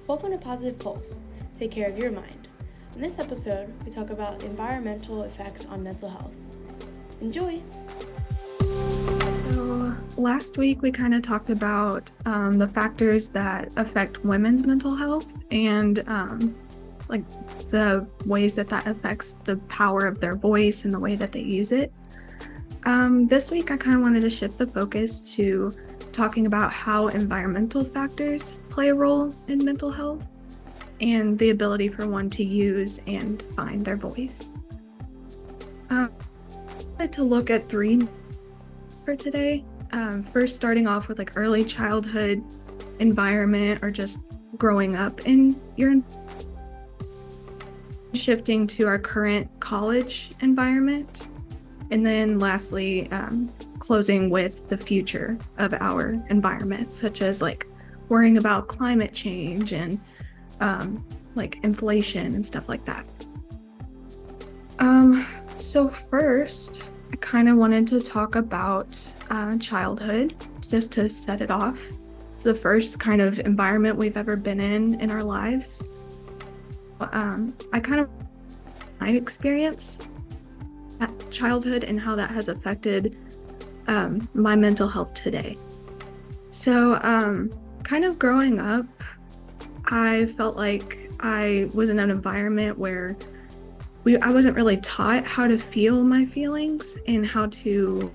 Welcome to Positive Pulse. Take care of your mind. In this episode, we talk about environmental effects on mental health. Enjoy! So last week we kind of talked about the factors that affect women's mental health and the ways that affects the power of their voice and the way that they use it. This week I kind of wanted to shift the focus to talking about how environmental factors play a role in mental health and the ability for one to use and find their voice. I wanted to look at three for today. First, starting off with early childhood environment or just growing up in your shifting to our current college environment. And then lastly, closing with the future of our environment, such as worrying about climate change and inflation and stuff like that. So first, I kind of wanted to talk about childhood, just to set it off. It's the first kind of environment we've ever been in our lives. My experience at childhood and how that has affected my mental health today. So kind of growing up, I felt like I was in an environment where I wasn't really taught how to feel my feelings and how to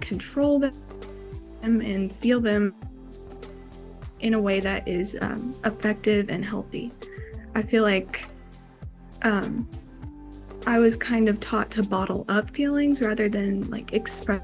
control them and feel them in a way that is effective and healthy. I feel like I was kind of taught to bottle up feelings rather than express.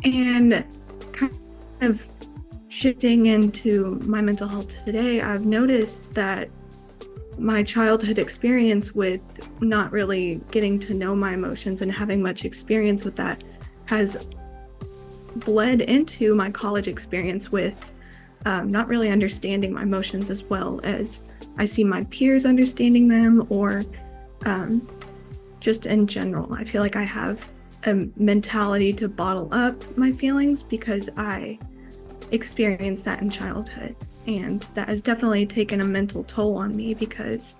And kind of shifting into my mental health today, I've noticed that my childhood experience with not really getting to know my emotions and having much experience with that has bled into my college experience with not really understanding my emotions as well as I see my peers understanding them, or just in general. I feel like I have a mentality to bottle up my feelings because I experienced that in childhood, and that has definitely taken a mental toll on me because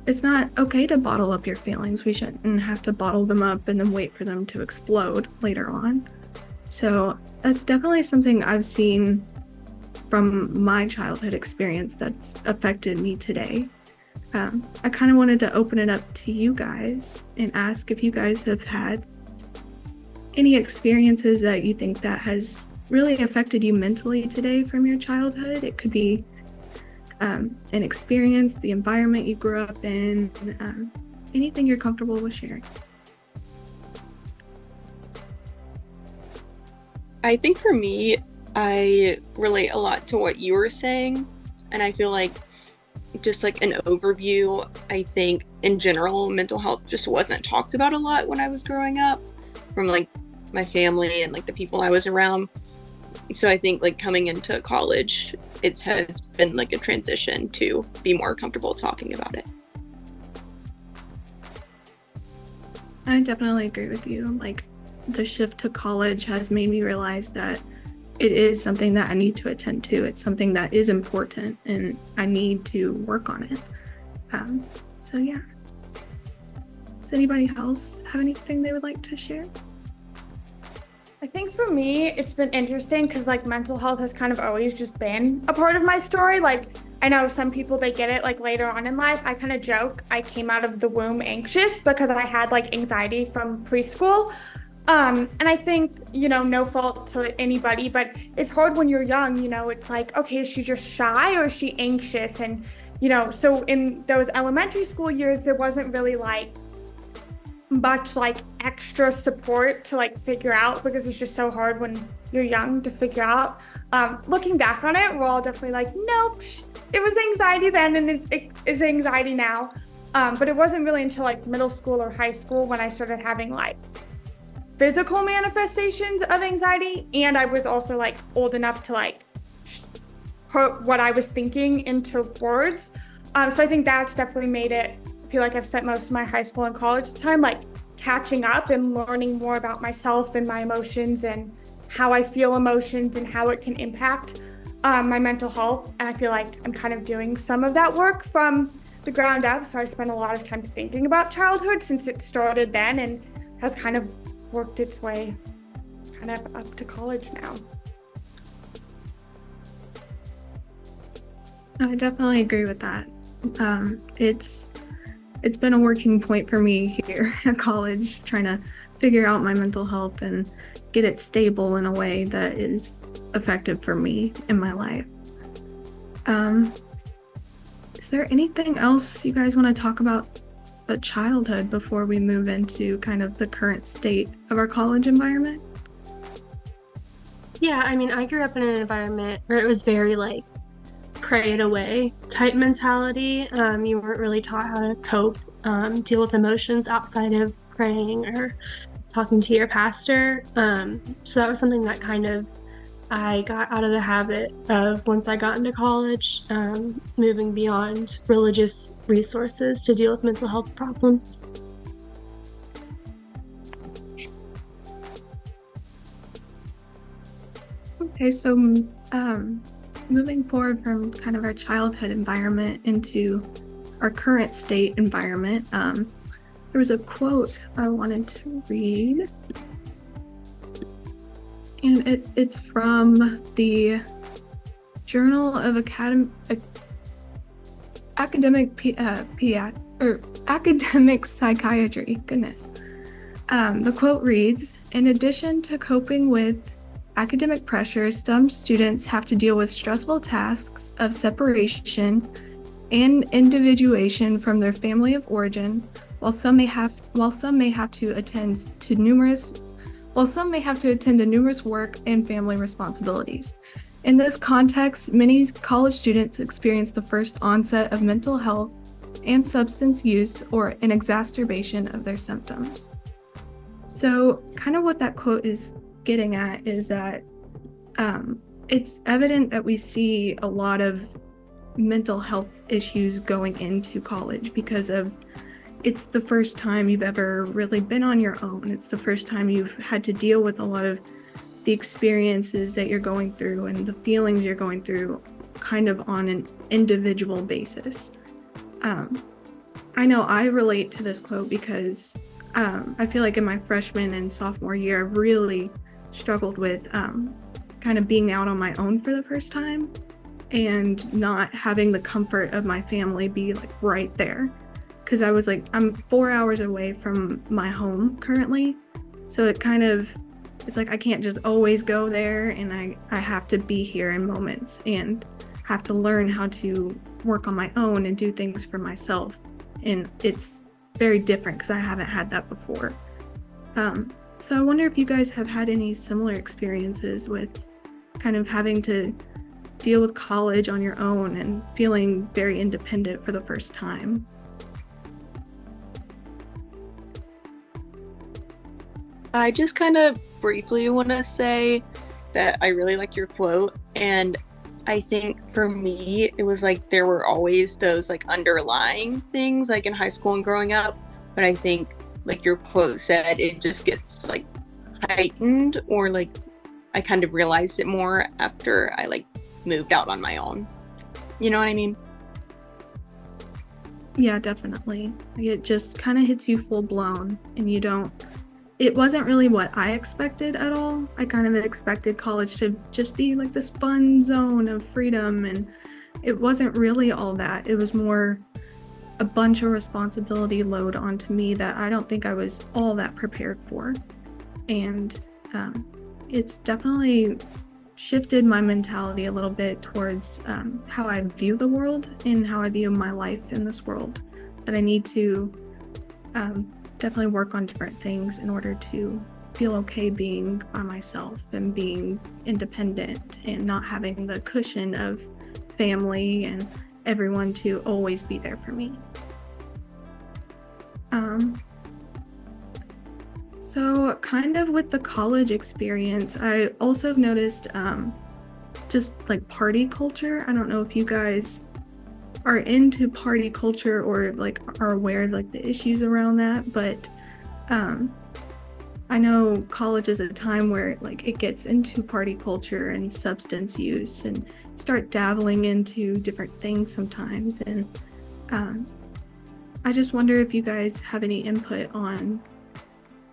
it's not okay to bottle up your feelings. We shouldn't have to bottle them up and then wait for them to explode later on. So that's definitely something I've seen from my childhood experience that's affected me today. I kind of wanted to open it up to you guys and ask if you guys have had any experiences that you think that has really affected you mentally today from your childhood. It could be an experience, the environment you grew up in, anything you're comfortable with sharing. I think for me, I relate a lot to what you were saying, and I feel like just an overview, I think in general mental health just wasn't talked about a lot when I was growing up from my family and the people I was around. So I think coming into college, it has been a transition to be more comfortable talking about it. I definitely agree with you. The shift to college has made me realize that it is something that I need to attend to. It's something that is important and I need to work on it. So yeah. Does anybody else have anything they would like to share? I think for me, it's been interesting because mental health has kind of always just been a part of my story. I know some people, they get it later on in life. I kind of joke, I came out of the womb anxious because I had anxiety from preschool. And I think, no fault to anybody, but it's hard when you're young, it's okay, is she just shy or is she anxious? And, so in those elementary school years, there wasn't really much extra support to figure out because it's just so hard when you're young to figure out. Looking back on it, we're all definitely nope, it was anxiety then and it is anxiety now. But it wasn't really until middle school or high school when I started having physical manifestations of anxiety, and I was also old enough to put what I was thinking into words. So I think that's definitely made it feel like I've spent most of my high school and college time catching up and learning more about myself and my emotions and how I feel emotions and how it can impact my mental health. And I feel like I'm kind of doing some of that work from the ground up. So I spent a lot of time thinking about childhood since it started then and has kind of worked its way kind of up to college now. I definitely agree with that. It's been a working point for me here at college, trying to figure out my mental health and get it stable in a way that is effective for me in my life. Is there anything else you guys want to talk about childhood before we move into kind of the current state of our college environment? Yeah, I mean, I grew up in an environment where it was very like pray it away type mentality. You weren't really taught how to cope, deal with emotions outside of praying or talking to your pastor. So that was something that kind of I got out of the habit of once I got into college, moving beyond religious resources to deal with mental health problems. Okay, so moving forward from kind of our childhood environment into our current state environment, there was a quote I wanted to read. And it's from the Journal of Academic Psychiatry. Goodness. The quote reads, "In addition to coping with academic pressure, some students have to deal with stressful tasks of separation and individuation from their family of origin, while some may have to attend to numerous work and family responsibilities. In this context, many college students experience the first onset of mental health and substance use or an exacerbation of their symptoms." So kind of what that quote is getting at is that it's evident that we see a lot of mental health issues going into college because of it's the first time you've ever really been on your own. It's the first time you've had to deal with a lot of the experiences that you're going through and the feelings you're going through kind of on an individual basis. I know I relate to this quote because I feel like in my freshman and sophomore year, I really struggled with kind of being out on my own for the first time and not having the comfort of my family be like right there. Because I was like, I'm 4 hours away from my home currently. So it's like I can't just always go there, and I have to be here in moments and have to learn how to work on my own and do things for myself. And it's very different because I haven't had that before. So I wonder if you guys have had any similar experiences with kind of having to deal with college on your own and feeling very independent for the first time. I just kind of briefly want to say that I really like your quote, and I think for me it was like there were always those like underlying things like in high school and growing up, but I think like your quote said, it just gets like heightened, or like I kind of realized it more after I like moved out on my own. You know what I mean? Yeah, definitely. Like it just kind of hits you full blown, and it wasn't really what I expected at all. I kind of expected college to just be like this fun zone of freedom, and it wasn't really all that. It was more a bunch of responsibility load onto me that I don't think I was all that prepared for. And it's definitely shifted my mentality a little bit towards how I view the world and how I view my life in this world. That I need to definitely work on different things in order to feel okay being by myself and being independent and not having the cushion of family and everyone to always be there for me. So kind of with the college experience, I also noticed just like party culture. I don't know if you guys are into party culture or like are aware of like the issues around that, but I know college is a time where like it gets into party culture and substance use and start dabbling into different things sometimes. And I just wonder if you guys have any input on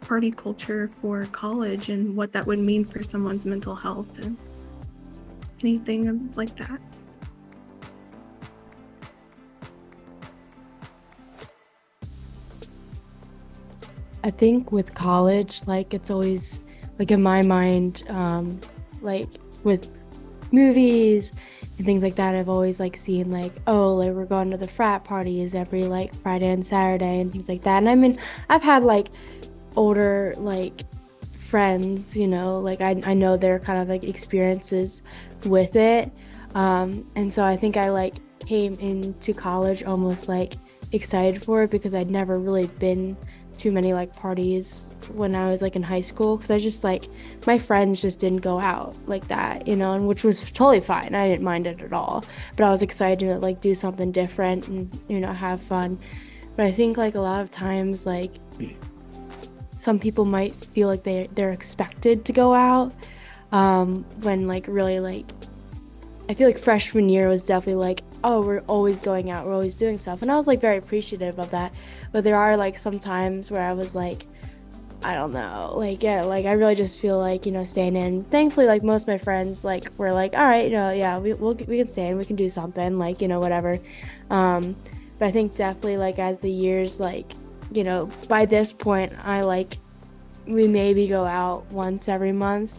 party culture for college and what that would mean for someone's mental health and anything like that. I think with college, like it's always like in my mind, like with movies and things like that, I've always like seen like, oh, like we're going to the frat parties every like Friday and Saturday and things like that. And I mean, I've had like older like friends, you know, like I know their kind of like experiences with it. And so I think I like came into college almost like excited for it because I'd never really been too many like parties when I was like in high school, because I just like my friends just didn't go out like that, you know, and which was totally fine. I didn't mind it at all, but I was excited to like do something different and, you know, have fun. But I think like a lot of times like some people might feel like they're expected to go out, when like really like I feel like freshman year was definitely like, oh, we're always going out, we're always doing stuff. And I was like very appreciative of that. But there are like some times where I was like, I don't know, like, yeah, like I really just feel like, you know, staying in. Thankfully, like most of my friends like were like, all right, you know, yeah, we can stay in, we can do something, like, you know, whatever. But I think definitely like as the years, like, you know, by this point, we maybe go out once every month.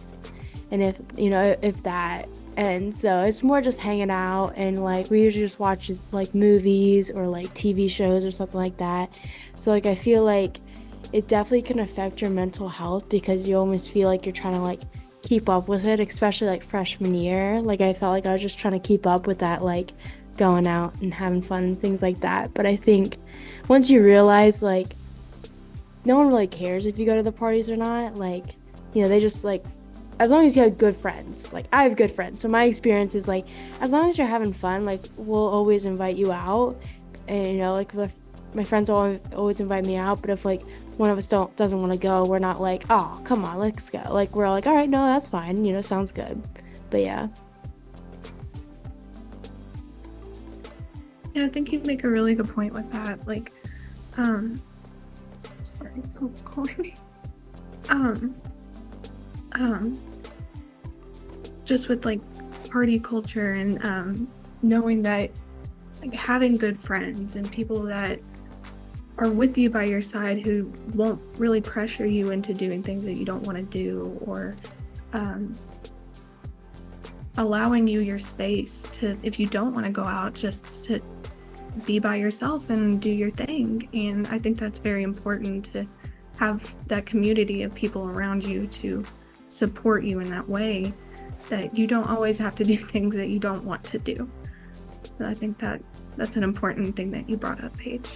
And if that. And so it's more just hanging out, and like we usually just watch like movies or like TV shows or something like that. So like I feel like it definitely can affect your mental health because you almost feel like you're trying to like keep up with it, especially like freshman year. Like I felt like I was just trying to keep up with that, like going out and having fun and things like that. But I think once you realize like no one really cares if you go to the parties or not, like, you know, they just like, as long as you have good friends, like I have good friends. So my experience is like, as long as you're having fun, like we'll always invite you out. And you know, like my friends always invite me out. But if like one of us doesn't want to go, we're not like, oh, come on, let's go. Like we're like, all right, no, that's fine. You know, sounds good. But yeah. Yeah, I think you make a really good point with that. Like, sorry, someone's calling me. Just with like party culture and knowing that like having good friends and people that are with you by your side who won't really pressure you into doing things that you don't want to do, or allowing you your space to, if you don't want to go out, just to be by yourself and do your thing. And I think that's very important, to have that community of people around you to support you in that way, that you don't always have to do things that you don't want to do. So I think that's an important thing that you brought up, Paige.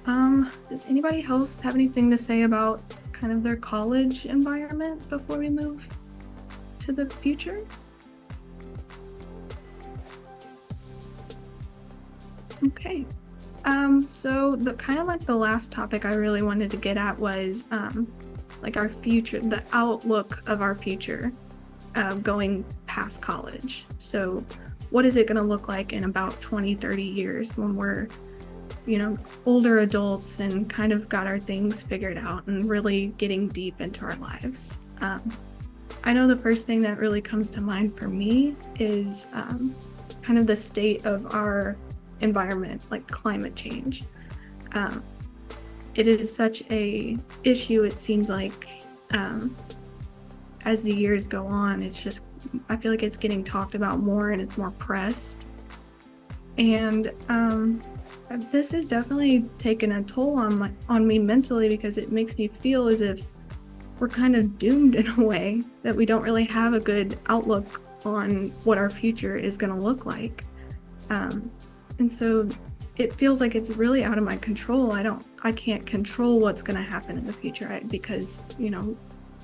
Does anybody else have anything to say about kind of their college environment before we move to the future? Okay. So the kind of like the last topic I really wanted to get at was like our future, the outlook of our future going past college. So what is it going to look like in about 20-30 years when we're, you know, older adults and kind of got our things figured out and really getting deep into our lives? I know the first thing that really comes to mind for me is kind of the state of our environment, like climate change. It is such a issue, it seems like, as the years go on. It's just, I feel like it's getting talked about more and it's more pressed. And this has definitely taken a toll on me mentally, because it makes me feel as if we're kind of doomed in a way, that we don't really have a good outlook on what our future is going to look like. And so it feels like it's really out of my control. I can't control what's going to happen in the future, because, you know,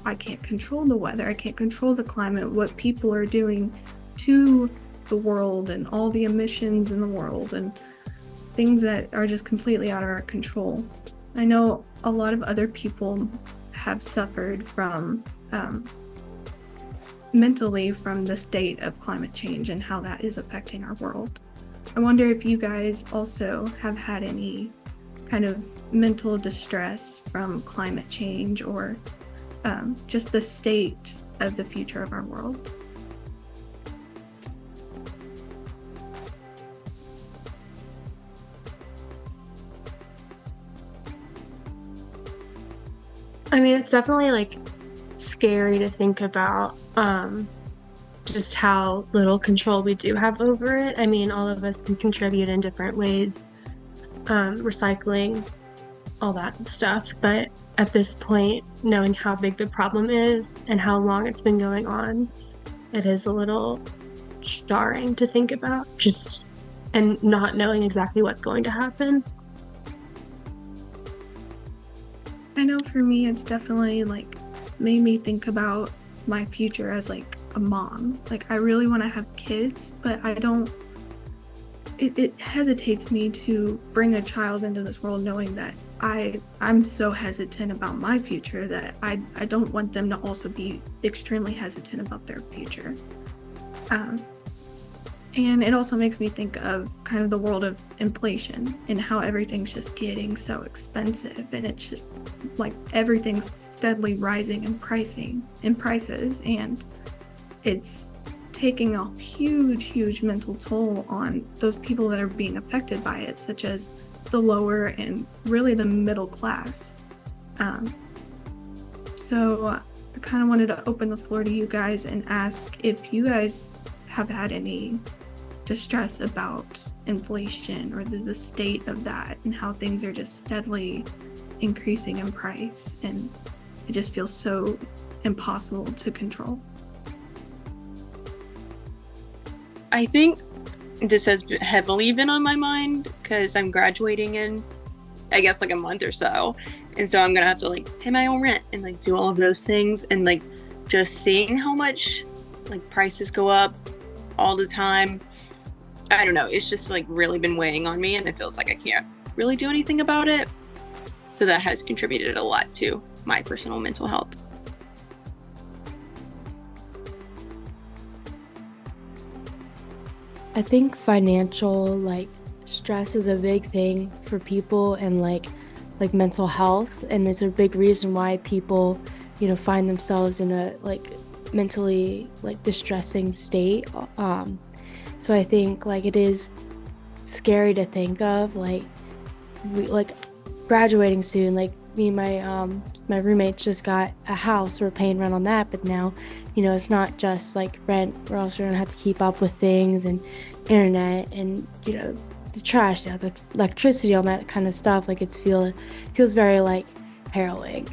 I can't control the weather. I can't control the climate, what people are doing to the world, and all the emissions in the world, and things that are just completely out of our control. I know a lot of other people have suffered from mentally from the state of climate change and how that is affecting our world. I wonder if you guys also have had any kind of mental distress from climate change or just the state of the future of our world. I mean, it's definitely like scary to think about just how little control we do have over it. I mean, all of us can contribute in different ways, recycling, all that stuff. But at this point, knowing how big the problem is and how long it's been going on, it is a little jarring to think about, just and not knowing exactly what's going to happen. I know for me, it's definitely like made me think about my future as like a mom. Like, I really want to have kids, but I don't. It hesitates me to bring a child into this world knowing that I'm so hesitant about my future that I don't want them to also be extremely hesitant about their future. And it also makes me think of kind of the world of inflation and how everything's just getting so expensive, and it's just like everything's steadily rising in prices, and it's taking a huge mental toll on those people that are being affected by it, such as the lower and really the middle class. So I kind of wanted to open the floor to you guys and ask if you guys have had any distress about inflation or the state of that and how things are just steadily increasing in price, and it just feels so impossible to control. I think this has heavily been on my mind because I'm graduating in, I guess, like a month or so. And so I'm going to have to like pay my own rent and like do all of those things. And like just seeing how much like prices go up all the time, I don't know. It's just like really been weighing on me, and it feels like I can't really do anything about it. So that has contributed a lot to my personal mental health. I think financial like stress is a big thing for people, and like mental health, and it's a big reason why people, you know, find themselves in a like mentally like distressing state. So I think like it is scary to think of like we like graduating soon. Like me and my roommates just got a house. We're paying rent on that, but now, you know, it's not just like rent. We're also gonna have to keep up with things and internet and, you know, the trash, yeah, the electricity, all that kind of stuff. Like it feels very like harrowing,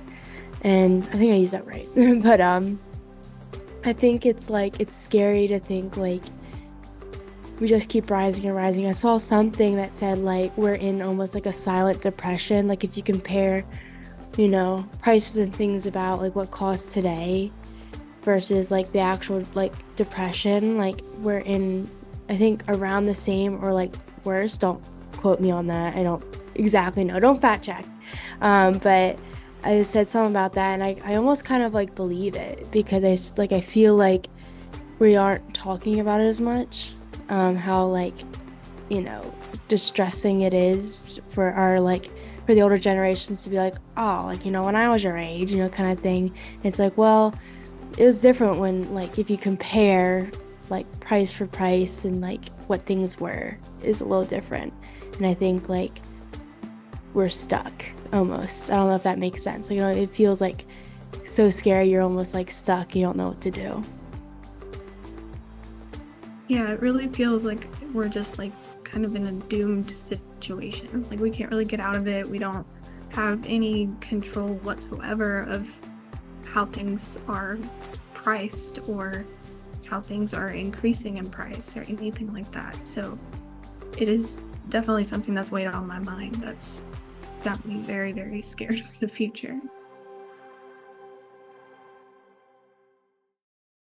and I think I used that right. But I think it's like it's scary to think like we just keep rising and rising. I saw something that said like we're in almost like a silent depression. Like if you compare, you know, prices and things about like what costs today versus like the actual like depression, like we're in, I think, around the same or like worse. Don't quote me on that. I don't exactly know. Don't fact check. But I said something about that, and I almost kind of like believe it because I feel like we aren't talking about it as much. How like, you know, distressing it is for our like for the older generations to be like, oh, like, you know, when I was your age, you know, kind of thing. And it's like, well, it was different when like if you compare like price for price and like what things were is a little different. And I think like we're stuck almost. I don't know if that makes sense. Like, you know, it feels like so scary. You're almost like stuck. You don't know what to do. Yeah, it really feels like we're just like kind of in a doomed situation. Like we can't really get out of it. We don't have any control whatsoever of how things are priced or how things are increasing in price or anything like that. So it is definitely something that's weighed on my mind. That's got me very, very scared for the future.